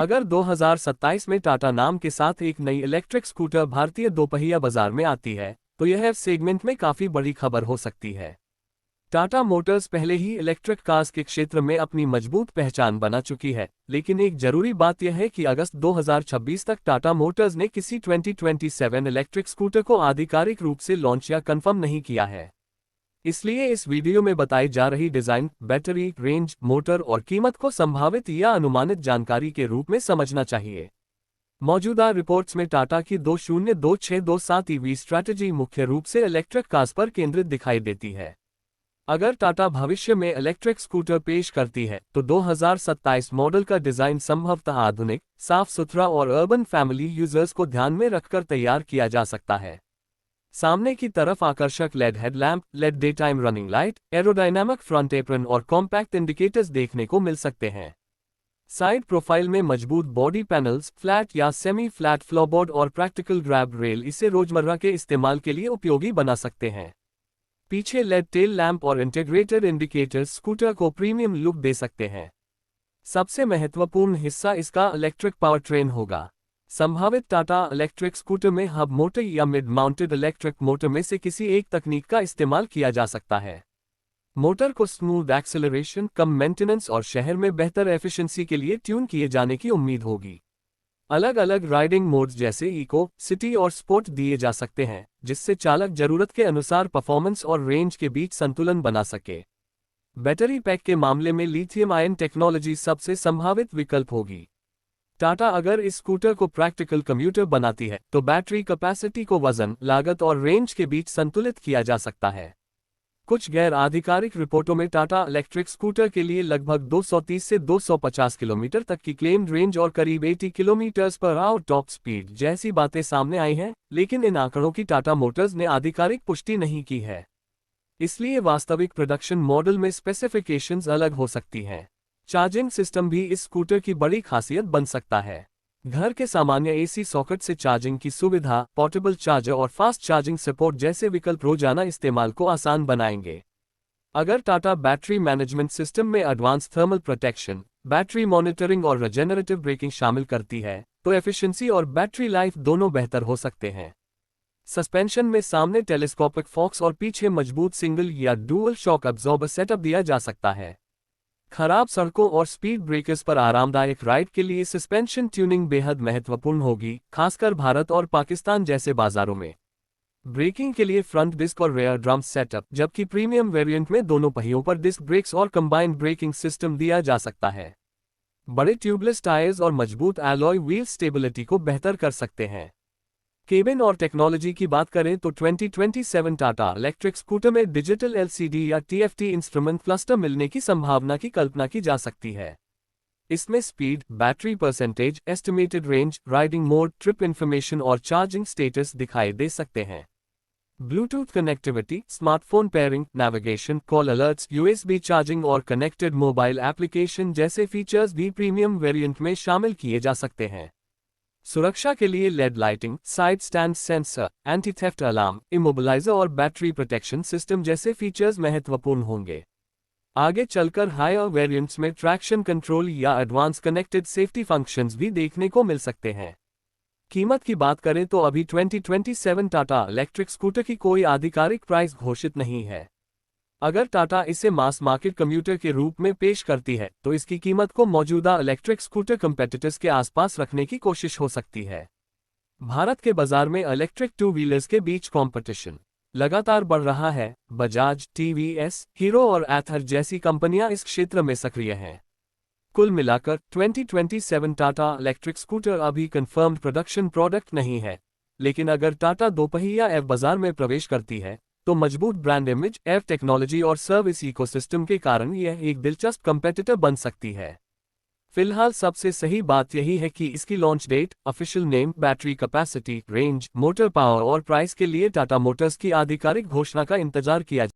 अगर 2027 में टाटा नाम के साथ एक नई इलेक्ट्रिक स्कूटर भारतीय दोपहिया बाजार में आती है, तो यह सेगमेंट में काफी बड़ी खबर हो सकती है। टाटा मोटर्स पहले ही इलेक्ट्रिक कार्स के क्षेत्र में अपनी मजबूत पहचान बना चुकी है, लेकिन एक जरूरी बात यह है कि अगस्त 2026 तक टाटा मोटर्स ने किसी 2027 इलेक्ट्रिक स्कूटर को आधिकारिक रूप से लॉन्च या कंफर्म नहीं किया है। इसलिए इस वीडियो में बताई जा रही डिजाइन, बैटरी, रेंज, मोटर और कीमत को संभावित या अनुमानित जानकारी के रूप में समझना चाहिए। मौजूदा रिपोर्ट्स में टाटा की 202627 ईवी स्ट्रैटेजी मुख्य रूप से इलेक्ट्रिक कार्स पर केंद्रित दिखाई देती है। अगर टाटा भविष्य में इलेक्ट्रिक स्कूटर पेश करती है, तो 2027 मॉडल का डिजाइन संभवतः आधुनिक, साफ सुथरा और अर्बन फैमिली यूजर्स को ध्यान में रखकर तैयार किया जा सकता है। सामने की तरफ आकर्षक LED headlamp, LED day time running light, aerodynamic front apron और कॉम्पैक्ट इंडिकेटर्स देखने को मिल सकते हैं। साइड प्रोफाइल में मजबूत बॉडी पैनल्स, फ्लैट या सेमी फ्लैट फ्लोरबोर्ड और प्रैक्टिकल ग्रैब रेल इसे रोजमर्रा के इस्तेमाल के लिए उपयोगी बना सकते हैं। पीछे लेड टेल लैंप और इंटीग्रेटेड इंडिकेटर्स स्कूटर को प्रीमियम लुक दे सकते हैं। सबसे महत्वपूर्ण हिस्सा इसका इलेक्ट्रिक पावरट्रेन होगा। संभावित टाटा इलेक्ट्रिक स्कूटर में हब मोटर या मिड माउंटेड इलेक्ट्रिक मोटर में से किसी एक तकनीक का इस्तेमाल किया जा सकता है। मोटर को स्मूथ एक्सेलरेशन, कम मेंटेनेंस और शहर में बेहतर एफिशिएंसी के लिए ट्यून किए जाने की उम्मीद होगी। अलग अलग राइडिंग मोड्स जैसे इको, सिटी और स्पोर्ट दिए जा सकते हैं, जिससे चालक जरूरत के अनुसार परफॉर्मेंस और रेंज के बीच संतुलन बना सके। बैटरी पैक के मामले में लिथियम आयन टेक्नोलॉजी सबसे संभावित विकल्प होगी। टाटा अगर इस स्कूटर को प्रैक्टिकल कम्यूटर बनाती है, तो बैटरी कैपेसिटी को वजन, लागत और रेंज के बीच संतुलित किया जा सकता है। कुछ गैर आधिकारिक रिपोर्टों में टाटा इलेक्ट्रिक स्कूटर के लिए लगभग 230 से 250 किलोमीटर तक की क्लेम्ड रेंज और करीब 80 kilometre per hour top speed जैसी बातें सामने आई हैं, लेकिन इन आंकड़ों की टाटा मोटर्स ने आधिकारिक पुष्टि नहीं की है। इसलिए वास्तविक प्रोडक्शन मॉडल में स्पेसिफिकेशंस अलग हो सकती हैं। चार्जिंग सिस्टम भी इस स्कूटर की बड़ी खासियत बन सकता है। घर के सामान्य एसी सॉकेट से चार्जिंग की सुविधा, पोर्टेबल चार्जर और फास्ट चार्जिंग सपोर्ट जैसे विकल्प रोजाना इस्तेमाल को आसान बनाएंगे। अगर टाटा बैटरी मैनेजमेंट सिस्टम में advance thermal protection, battery monitoring और रिजेनरेटिव ब्रेकिंग शामिल करती है, तो एफिशिएंसी और बैटरी लाइफ दोनों बेहतर हो सकते हैं। सस्पेंशन में सामने टेलीस्कोपिक फॉक्स और पीछे मजबूत सिंगल या डुअल शॉक अब्जॉर्बर सेटअप दिया जा सकता है। खराब सड़कों और स्पीड ब्रेकर्स पर आरामदायक राइड के लिए सस्पेंशन ट्यूनिंग बेहद महत्वपूर्ण होगी, खासकर भारत और पाकिस्तान जैसे बाजारों में। ब्रेकिंग के लिए फ्रंट डिस्क और रेयर ड्रम सेटअप, जबकि प्रीमियम वेरिएंट में दोनों पहियों पर डिस्क ब्रेक्स और कंबाइंड ब्रेकिंग सिस्टम दिया जा सकता है। बड़े ट्यूबलेस टायर्स और मजबूत एलॉय व्हील स्टेबिलिटी को बेहतर कर सकते हैं। केबिन और टेक्नोलॉजी की बात करें तो 2027 टाटा इलेक्ट्रिक स्कूटर में डिजिटल एलसीडी या टीएफटी इंस्ट्रूमेंट क्लस्टर मिलने की संभावना की कल्पना की जा सकती है। इसमें speed, battery percentage, estimated range, riding mode, trip information और चार्जिंग स्टेटस दिखाई दे सकते हैं। Bluetooth connectivity, smartphone pairing, navigation, call alerts, USB charging और कनेक्टेड मोबाइल एप्लीकेशन जैसे फीचर्स भी प्रीमियम वेरिएंट में शामिल किए जा सकते हैं। सुरक्षा के लिए LED lighting, side stand sensor, anti theft alarm, immobiliser और बैटरी प्रोटेक्शन सिस्टम जैसे फीचर्स महत्वपूर्ण होंगे। आगे चलकर हायर वेरिएंट्स में ट्रैक्शन कंट्रोल या एडवांस कनेक्टेड सेफ्टी फंक्शंस भी देखने को मिल सकते हैं। कीमत की बात करें तो अभी 2027 टाटा इलेक्ट्रिक स्कूटर की कोई आधिकारिक प्राइस घोषित नहीं है। अगर टाटा इसे मास मार्केट कम्यूटर के रूप में पेश करती है, तो इसकी कीमत को मौजूदा इलेक्ट्रिक स्कूटर कंपेटिटर्स के आसपास रखने की कोशिश हो सकती है। भारत के बाजार में इलेक्ट्रिक टू व्हीलर्स के बीच कंपटीशन लगातार बढ़ रहा है। बजाज, टीवीएस, हीरो और एथर जैसी कंपनियां इस क्षेत्र में सक्रिय हैं। कुल मिलाकर 2027 टाटा इलेक्ट्रिक स्कूटर अभी कंफर्म्ड प्रोडक्शन प्रोडक्ट नहीं है, लेकिन अगर टाटा दोपहिया एव बाजार में प्रवेश करती है, तो मजबूत ब्रांड इमेज, एव टेक्नोलॉजी और सर्विस इकोसिस्टम के कारण यह एक दिलचस्प कंपेटिटर बन सकती है। फिलहाल सबसे सही बात यही है कि इसकी launch date, official name, battery capacity, range, motor power और प्राइस के लिए टाटा मोटर्स की आधिकारिक घोषणा का इंतजार किया